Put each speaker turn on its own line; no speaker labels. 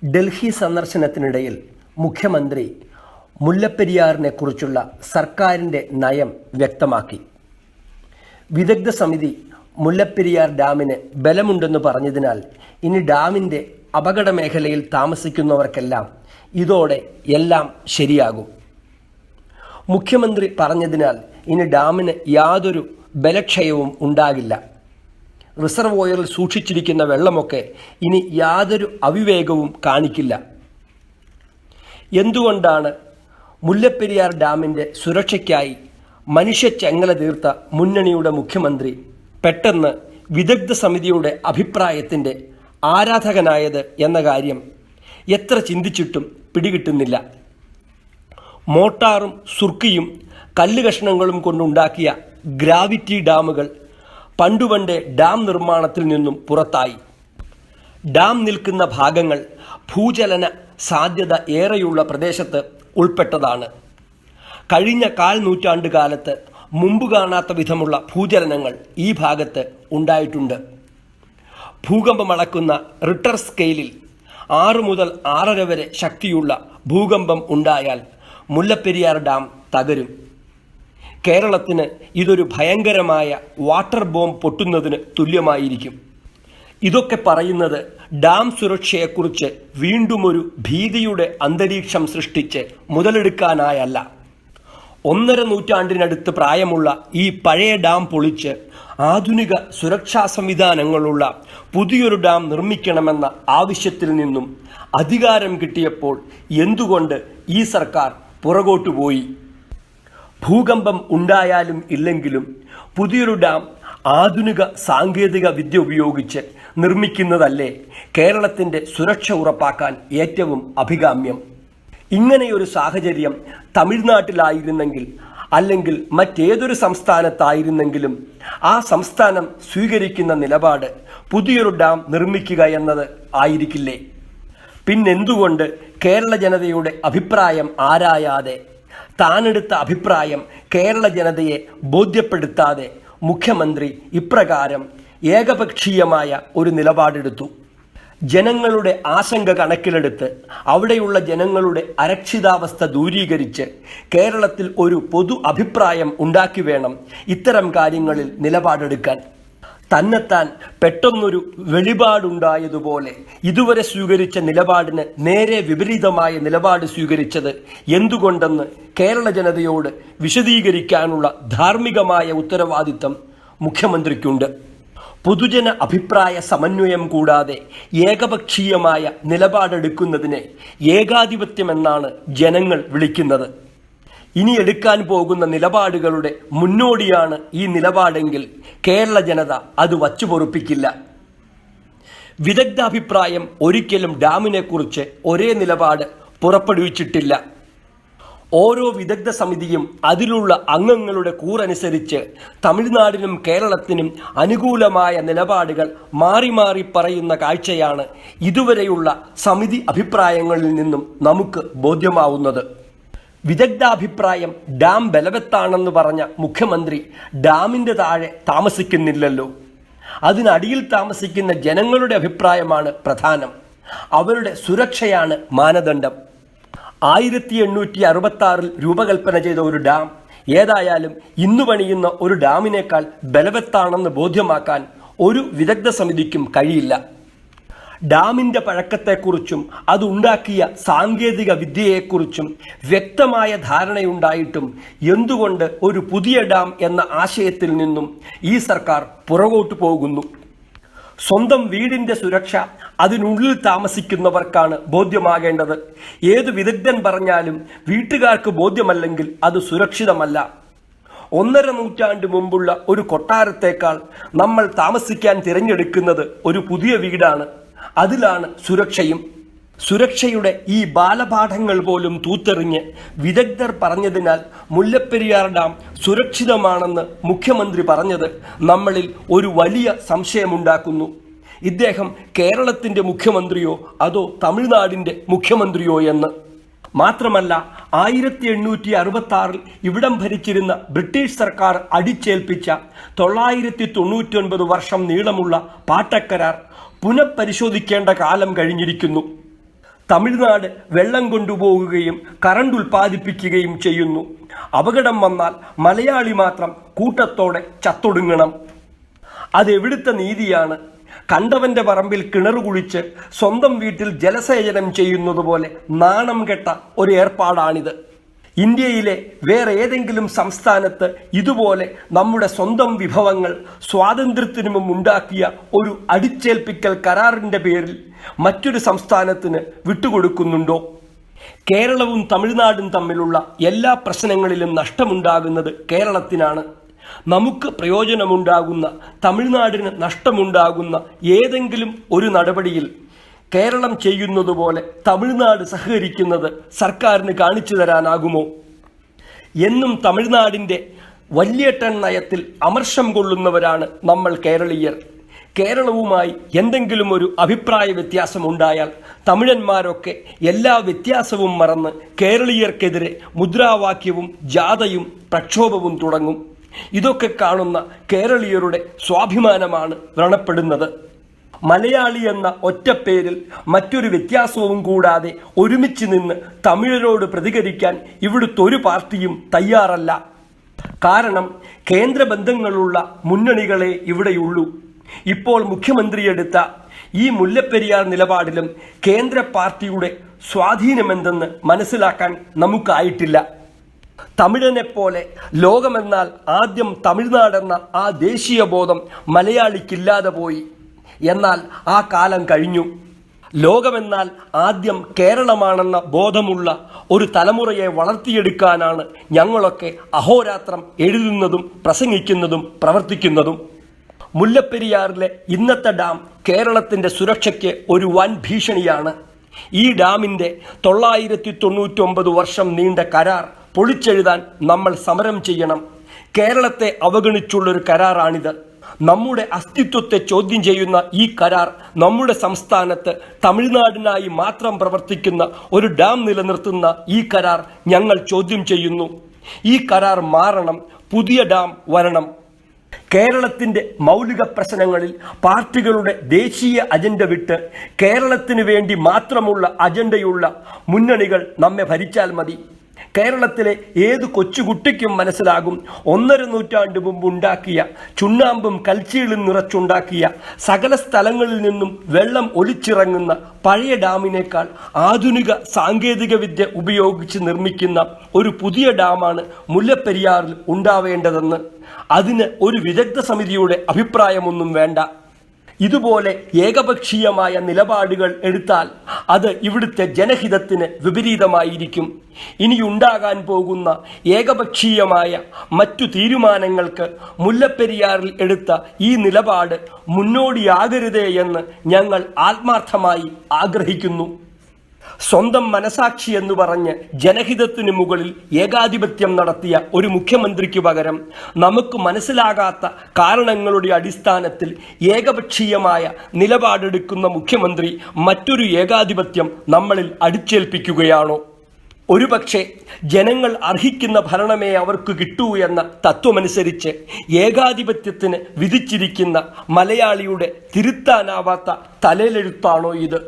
ഡൽഹി സന്ദർശനത്തിനിടയിൽ മുഖ്യമന്ത്രി മുല്ലപ്പെരിയാറിനെക്കുറിച്ചുള്ള സർക്കാരിൻ്റെ നയം വ്യക്തമാക്കി. വിദഗ്ധ സമിതി മുല്ലപ്പെരിയാർ ഡാമിന് ബലമുണ്ടെന്ന് പറഞ്ഞതിനാൽ ഇനി ഡാമിൻ്റെ അപകട മേഖലയിൽ താമസിക്കുന്നവർക്കെല്ലാം ഇതോടെ എല്ലാം ശരിയാകും. മുഖ്യമന്ത്രി പറഞ്ഞതിനാൽ ഇനി ഡാമിന് യാതൊരു ബലക്ഷയവും ഉണ്ടാകില്ല. റിസർവോയറിൽ സൂക്ഷിച്ചിരിക്കുന്ന വെള്ളമൊക്കെ ഇനി യാതൊരു അവിവേകവും കാണിക്കില്ല. എന്തുകൊണ്ടാണ് മുല്ലപ്പെരിയാർ ഡാമിൻ്റെ സുരക്ഷയ്ക്കായി മനുഷ്യച്ചങ്ങല തീർത്ത മുന്നണിയുടെ മുഖ്യമന്ത്രി പെട്ടെന്ന് വിദഗ്ധ സമിതിയുടെ അഭിപ്രായത്തിൻ്റെ ആരാധകനായത് എന്ന കാര്യം എത്ര ചിന്തിച്ചിട്ടും പിടികിട്ടുന്നില്ല. മോട്ടാറും സുർക്കിയും കല്ലുകഷ്ണങ്ങളും കൊണ്ടുണ്ടാക്കിയ ഗ്രാവിറ്റി ഡാമുകൾ പണ്ടുപണ്ടേ ഡാം നിർമ്മാണത്തിൽ നിന്നും പുറത്തായി. ഡാം നിൽക്കുന്ന ഭാഗങ്ങൾ ഭൂചലന സാധ്യത ഏറെയുള്ള പ്രദേശത്ത് ഉൾപ്പെട്ടതാണ്. കഴിഞ്ഞ 1/4 നൂറ്റാണ്ട് കാലത്ത് മുമ്പ് കാണാത്ത വിധമുള്ള ഭൂചലനങ്ങൾ ഈ ഭാഗത്ത് ഉണ്ടായിട്ടുണ്ട്. ഭൂകമ്പമളക്കുന്ന റിക്ടർ സ്കെയിലിൽ 6 മുതൽ 6.5 വരെ ശക്തിയുള്ള ഭൂകമ്പം ഉണ്ടായാൽ മുല്ലപ്പെരിയാർ ഡാം തകരും. കേരളത്തിന് ഇതൊരു ഭയങ്കരമായ വാട്ടർ ബോംബ് പൊട്ടുന്നതിന് തുല്യമായിരിക്കും. ഇതൊക്കെ പറയുന്നത് ഡാം സുരക്ഷയെക്കുറിച്ച് വീണ്ടും ഒരു ഭീതിയുടെ അന്തരീക്ഷം സൃഷ്ടിച്ച് മുതലെടുക്കാനായല്ല. 1.5 നൂറ്റാണ്ടിനടുത്ത് പ്രായമുള്ള ഈ പഴയ ഡാം പൊളിച്ച് ആധുനിക സുരക്ഷാ സംവിധാനങ്ങളുള്ള പുതിയൊരു ഡാം നിർമ്മിക്കണമെന്ന ആവശ്യത്തിൽ നിന്നും അധികാരം കിട്ടിയപ്പോൾ എന്തുകൊണ്ട് ഈ സർക്കാർ പുറകോട്ടു പോയി? ഭൂകമ്പം ഉണ്ടായാലും ഇല്ലെങ്കിലും പുതിയൊരു ഡാം ആധുനിക സാങ്കേതിക വിദ്യ ഉപയോഗിച്ച് നിർമ്മിക്കുന്നതല്ലേ കേരളത്തിൻ്റെ സുരക്ഷ ഉറപ്പാക്കാൻ ഏറ്റവും അഭികാമ്യം. ഇങ്ങനെയൊരു സാഹചര്യം തമിഴ്നാട്ടിലായിരുന്നെങ്കിൽ അല്ലെങ്കിൽ മറ്റേതൊരു സംസ്ഥാനത്തായിരുന്നെങ്കിലും ആ സംസ്ഥാനം സ്വീകരിക്കുന്ന നിലപാട് പുതിയൊരു ഡാം നിർമ്മിക്കുക എന്നത് ആയിരിക്കില്ലേ? പിന്നെന്തുകൊണ്ട് കേരള ജനതയുടെ അഭിപ്രായം ആരായാതെ താനെടുത്ത അഭിപ്രായം കേരള ജനതയെ ബോധ്യപ്പെടുത്താതെ മുഖ്യമന്ത്രി ഇപ്രകാരം ഏകപക്ഷീയമായ ഒരു നിലപാടെടുത്തു? ജനങ്ങളുടെ ആശങ്ക കണക്കിലെടുത്ത് അവിടെയുള്ള ജനങ്ങളുടെ അരക്ഷിതാവസ്ഥ ദൂരീകരിച്ച് കേരളത്തിൽ ഒരു പൊതു അഭിപ്രായം ഉണ്ടാക്കി വേണം ഇത്തരം കാര്യങ്ങളിൽ നിലപാടെടുക്കാൻ. തന്നെത്താൻ പെട്ടെന്നൊരു വെളിപാടുണ്ടായതുപോലെ ഇതുവരെ സ്വീകരിച്ച നിലപാടിന് നേരെ വിപരീതമായ നിലപാട് സ്വീകരിച്ചത് എന്തുകൊണ്ടെന്ന് കേരള ജനതയോട് വിശദീകരിക്കാനുള്ള ധാർമ്മികമായ ഉത്തരവാദിത്തം മുഖ്യമന്ത്രിക്കുണ്ട്. പൊതുജന അഭിപ്രായ സമന്വയം കൂടാതെ ഏകപക്ഷീയമായ നിലപാടെടുക്കുന്നതിനെ ഏകാധിപത്യമെന്നാണ് ജനങ്ങൾ വിളിക്കുന്നത്. ഇനി എടുക്കാൻ പോകുന്ന നിലപാടുകളുടെ മുന്നോടിയാണ് ഈ നിലപാടെങ്കിൽ കേരള ജനത അത് വച്ചുപൊറുപ്പിക്കില്ല. വിദഗ്ധാഭിപ്രായം ഒരിക്കലും ഡാമിനെക്കുറിച്ച് ഒരേ നിലപാട് പുറപ്പെടുവിച്ചിട്ടില്ല. ഓരോ വിദഗ്ധ സമിതിയും അതിലുള്ള അംഗങ്ങളുടെ കൂറനുസരിച്ച് തമിഴ്നാടിനും കേരളത്തിനും അനുകൂലമായ നിലപാടുകൾ മാറി മാറി പറയുന്ന കാഴ്ചയാണ് ഇതുവരെയുള്ള സമിതി അഭിപ്രായങ്ങളിൽ നിന്നും നമുക്ക് ബോധ്യമാവുന്നത്. വിദഗ്ധാഭിപ്രായം ഡാം ബലവത്താണെന്ന് പറഞ്ഞ മുഖ്യമന്ത്രി ഡാമിൻ്റെ താഴെ താമസിക്കുന്നില്ലല്ലോ. അതിനടിയിൽ താമസിക്കുന്ന ജനങ്ങളുടെ അഭിപ്രായമാണ് പ്രധാനം. അവരുടെ സുരക്ഷയാണ് മാനദണ്ഡം. 1866 രൂപകൽപ്പന ചെയ്ത ഒരു ഡാം ഏതായാലും ഇന്നു പണിയുന്ന ഒരു ഡാമിനേക്കാൾ ബലവത്താണെന്ന് ബോധ്യമാക്കാൻ ഒരു വിദഗ്ധ സമിതിക്കും കഴിയില്ല. ഡാമിൻ്റെ പഴക്കത്തെക്കുറിച്ചും അതുണ്ടാക്കിയ സാങ്കേതിക വിദ്യയെക്കുറിച്ചും വ്യക്തമായ ധാരണയുണ്ടായിട്ടും എന്തുകൊണ്ട് ഒരു പുതിയ ഡാം എന്ന ആശയത്തിൽ നിന്നും ഈ സർക്കാർ പുറകോട്ട് പോകുന്നു? സ്വന്തം വീടിൻ്റെ സുരക്ഷ അതിനുള്ളിൽ താമസിക്കുന്നവർക്കാണ് ബോധ്യമാകേണ്ടത്. ഏത് വിദഗ്ധൻ പറഞ്ഞാലും വീട്ടുകാർക്ക് ബോധ്യമല്ലെങ്കിൽ അത് സുരക്ഷിതമല്ല. 1.5 നൂറ്റാണ്ട് മുമ്പുള്ള ഒരു കൊട്ടാരത്തേക്കാൾ നമ്മൾ താമസിക്കാൻ തിരഞ്ഞെടുക്കുന്നത് ഒരു പുതിയ വീടാണ്. അതിലാണ് സുരക്ഷയും. സുരക്ഷയുടെ ഈ ബാലപാഠങ്ങൾ പോലും തൂത്തെറിഞ്ഞ് വിദഗ്ധർ പറഞ്ഞതിനാൽ മുല്ലപ്പെരിയാർ ഡാം സുരക്ഷിതമാണെന്ന് മുഖ്യമന്ത്രി പറഞ്ഞത് നമ്മളിൽ ഒരു വലിയ സംശയമുണ്ടാക്കുന്നു. ഇദ്ദേഹം കേരളത്തിൻ്റെ മുഖ്യമന്ത്രിയോ അതോ തമിഴ്നാടിൻ്റെ മുഖ്യമന്ത്രിയോ എന്ന്. മാത്രമല്ല 1866 ഇവിടം ഭരിച്ചിരുന്ന ബ്രിട്ടീഷ് സർക്കാർ അടിച്ചേൽപ്പിച്ച 999 വർഷം നീളമുള്ള പാട്ടക്കരാർ പുനഃപരിശോധിക്കേണ്ട കാലം കഴിഞ്ഞിരിക്കുന്നു. തമിഴ്നാട് വെള്ളം കൊണ്ടുപോകുകയും കറണ്ട് ഉൽപ്പാദിപ്പിക്കുകയും ചെയ്യുന്നു. അപകടം വന്നാൽ മലയാളി മാത്രം കൂട്ടത്തോടെ ചത്തൊടുങ്ങണം. അതെവിടുത്തെ നീതിയാണ്? കണ്ടവന്റെ പറമ്പിൽ കിണർ കുഴിച്ച് സ്വന്തം വീട്ടിൽ ജലസേചനം ചെയ്യുന്നത് പോലെ നാണം കെട്ട ഒരു ഏർപ്പാടാണിത്. ഇന്ത്യയിലെ വേറെ ഏതെങ്കിലും സംസ്ഥാനത്ത് ഇതുപോലെ നമ്മുടെ സ്വന്തം വിഭവങ്ങൾ സ്വാതന്ത്ര്യത്തിനു മുമ്പ് ഉണ്ടാക്കിയ ഒരു അടിച്ചേൽപ്പിക്കൽ കരാറിന്റെ പേരിൽ മറ്റൊരു സംസ്ഥാനത്തിന് വിട്ടുകൊടുക്കുന്നുണ്ടോ? കേരളവും തമിഴ്നാടും തമ്മിലുള്ള എല്ലാ പ്രശ്നങ്ങളിലും നഷ്ടമുണ്ടാകുന്നത് കേരളത്തിനാണ്. നമുക്ക് പ്രയോജനമുണ്ടാകുന്ന, തമിഴ്നാടിന് നഷ്ടമുണ്ടാകുന്ന ഏതെങ്കിലും ഒരു നടപടിയിൽ കേരളം ചെയ്യുന്നത് പോലെ തമിഴ്നാട് സഹകരിക്കുന്നത് സർക്കാരിന് കാണിച്ചു തരാനാകുമോ? എന്നും തമിഴ്നാടിൻ്റെ വല്യേട്ടൻ നയത്തിൽ അമർഷം കൊള്ളുന്നവരാണ് നമ്മൾ കേരളീയർ. കേരളവുമായി എന്തെങ്കിലും ഒരു അഭിപ്രായ വ്യത്യാസം ഉണ്ടായാൽ തമിഴന്മാരൊക്കെ എല്ലാ വ്യത്യാസവും മറന്ന് കേരളീയർക്കെതിരെ മുദ്രാവാക്യവും ജാഥയും പ്രക്ഷോഭവും തുടങ്ങും. ഇതൊക്കെ കാണുന്ന കേരളീയരുടെ സ്വാഭിമാനമാണ് വ്രണപ്പെടുന്നത്. മലയാളി എന്ന ഒറ്റപ്പേരിൽ മറ്റൊരു വ്യത്യാസവും കൂടാതെ ഒരുമിച്ച് നിന്ന് തമിഴരോട് പ്രതികരിക്കാൻ ഇവിടുത്തെ ഒരു പാർട്ടിയും തയ്യാറല്ല. കാരണം കേന്ദ്ര ബന്ധങ്ങളുള്ള മുന്നണികളെ ഇവിടെയുള്ളൂ. ഇപ്പോൾ മുഖ്യമന്ത്രിയെടുത്ത ഈ മുല്ലപ്പെരിയാർ നിലപാടിലും കേന്ദ്ര പാർട്ടിയുടെ സ്വാധീനമെന്തെന്ന് മനസ്സിലാക്കാൻ നമുക്കായിട്ടില്ല. തമിഴനെപ്പോലെ ലോകമെന്നാൽ ആദ്യം തമിഴ്നാടെന്ന ആ ദേശീയ ബോധം മലയാളിക്കില്ലാതെ പോയി. എന്നാൽ ആ കാലം കഴിഞ്ഞു. ലോകമെന്നാൽ ആദ്യം കേരളമാണെന്ന ബോധമുള്ള ഒരു തലമുറയെ വളർത്തിയെടുക്കാനാണ് ഞങ്ങളൊക്കെ അഹോരാത്രം എഴുതുന്നതും പ്രസംഗിക്കുന്നതും പ്രവർത്തിക്കുന്നതും. മുല്ലപ്പെരിയാറിലെ ഇന്നത്തെ ഡാം കേരളത്തിൻ്റെ സുരക്ഷയ്ക്ക് ഒരു വൻ ഭീഷണിയാണ്. ഈ ഡാമിൻ്റെ 999 വർഷം നീണ്ട കരാർ പൊളിച്ചെഴുതാൻ നമ്മൾ സമരം ചെയ്യണം. കേരളത്തെ അവഗണിച്ചുള്ളൊരു കരാറാണിത്. നമ്മുടെ അസ്തിത്വത്തെ ചോദ്യം ചെയ്യുന്ന ഈ കരാർ നമ്മുടെ സംസ്ഥാനത്ത് തമിഴ്നാടിനായി മാത്രം പ്രവർത്തിക്കുന്ന ഒരു ഡാം നിലനിർത്തുന്ന ഈ കരാർ ഞങ്ങൾ ചോദ്യം ചെയ്യുന്നു. ഈ കരാർ മാറണം, പുതിയ ഡാം വരണം. കേരളത്തിൻ്റെ മൗലിക പ്രശ്നങ്ങളിൽ പാർട്ടികളുടെ ദേശീയ അജണ്ട വിട്ട് കേരളത്തിന് വേണ്ടി മാത്രമുള്ള അജണ്ടയുള്ള മുന്നണികൾ നമ്മെ ഭരിച്ചാൽ മതി. കേരളത്തിലെ ഏത് കൊച്ചുകുട്ടിക്കും മനസ്സിലാകും, 1.5 നൂറ്റാണ്ട് മുമ്പ് ഉണ്ടാക്കിയ, ചുണ്ണാമ്പും കൽച്ചീളും നിറച്ചുണ്ടാക്കിയ, സകല സ്ഥലങ്ങളിൽ നിന്നും വെള്ളം ഒലിച്ചിറങ്ങുന്ന പഴയ ഡാമിനേക്കാൾ ആധുനിക സാങ്കേതിക വിദ്യ ഉപയോഗിച്ച് നിർമ്മിക്കുന്ന ഒരു പുതിയ ഡാമാണ് മുല്ലപ്പെരിയാറിൽ ഉണ്ടാവേണ്ടതെന്ന്. അതിന് ഒരു വിദഗ്ധ സമിതിയുടെ അഭിപ്രായമൊന്നും വേണ്ട. ഇതുപോലെ ഏകപക്ഷീയമായ നിലപാടുകൾ എടുത്താൽ അത് ഇവിടുത്തെ ജനഹിതത്തിന് വിപരീതമായിരിക്കും. ഇനിയുണ്ടാകാൻ പോകുന്ന ഏകപക്ഷീയമായ മറ്റു തീരുമാനങ്ങൾക്ക് മുല്ലപ്പെരിയാറിൽ എടുത്ത ഈ നിലപാട് മുന്നോടിയാകരുതേ എന്ന് ഞങ്ങൾ ആത്മാർത്ഥമായി ആഗ്രഹിക്കുന്നു. സ്വന്തം മനസാക്ഷി എന്ന് പറഞ്ഞ് ജനഹിതത്തിന് മുകളിൽ ഏകാധിപത്യം നടത്തിയ ഒരു മുഖ്യമന്ത്രിക്ക് പകരം നമുക്ക് മനസ്സിലാകാത്ത കാരണങ്ങളുടെ അടിസ്ഥാനത്തിൽ ഏകപക്ഷീയമായ നിലപാടെടുക്കുന്ന മുഖ്യമന്ത്രി മറ്റൊരു ഏകാധിപത്യം നമ്മളിൽ അടിച്ചേൽപ്പിക്കുകയാണോ? ഒരുപക്ഷെ ജനങ്ങൾ അർഹിക്കുന്ന ഭരണമേ അവർക്ക് കിട്ടൂ എന്ന തത്വമനുസരിച്ച് ഏകാധിപത്യത്തിന് വിധിച്ചിരിക്കുന്ന മലയാളിയുടെ തിരുത്താനാവാത്ത തലയിലെഴുത്താണോ ഇത്?